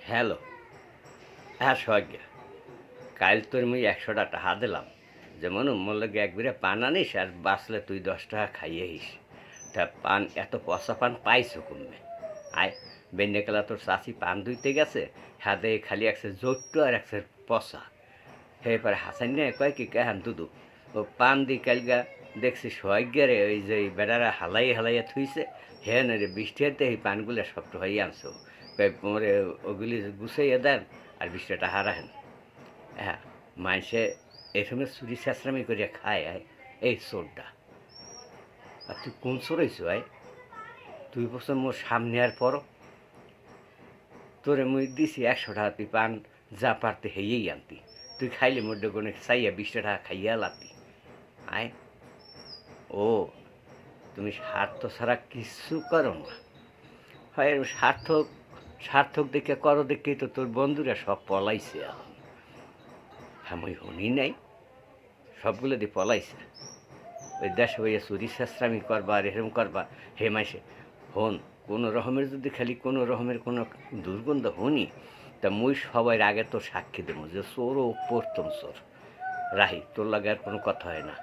Hello. হ্যাঁ সজ্ঞা, কাইল তোর মুই ১০০টা টাহা দিলাম। যেমন মোর লগে এক বিড়া পান আনিস আর বাঁচলে তুই ১০ টাকা খাইয়ে আইস। তা পান এত পচা পান পাইছো কমবে? আয় বেন্যকালা তোর চাচি পান ধুইতে গেছে, হাতে খালি একসে জোট্টু আর একসে পচা। এরপরে হাসান নিয়ে কয় কি কেহান দুদু ও পান দি কালগা দেখছি সজ্ঞারে ওই যে বেড়ারা হালাই হালাইয়া থুইছে, হ্যাঁ না রে বৃষ্টি হতে এই পানগুলো শক্ত হয়ে আনছো। মোরে ওগুলি গুছাইয়া দেন আর ২০ টাকা হারাহেন। হ্যাঁ, মানুষে এই সময় চুরি চেঁচড়ামি করিয়া খায় আয় এই চোরটা। আর তুই কোন চোর হইছো আয়? তুই বছর মোর সামনে আর পর তোরে মুই দিছি ১০০ টাকা, তুই পান যা পারতে হেয়েই আনতি। তুই খাইলে মোর ডোকনে চাইয়া ২০ টাকা খাইয়া লাতি। আয় ও, তুমি স্বার্থ ছাড়া কিচ্ছু করো না। হয় সার্থক, সার্থক দেখে করো দেখেই তো তোর বন্ধুরা সব পলাইছে এখন। হ্যাঁ মুই শুনি নাই, সবগুলো দিয়ে পলাইছে। ওই দেশে হইয়া চুরি চেঁচড়ামি করবা আর এরকম করবা, হে মাসে হন কোনো রকমের যদি খালি কোনো রকমের কোনো দুর্গন্ধ শুনি, তা মুই সবার আগে তোর সাক্ষী দেবো যে চোর ও প্রথম চোর। রাহি, তোর লাগে আর কোনো কথা হয় না।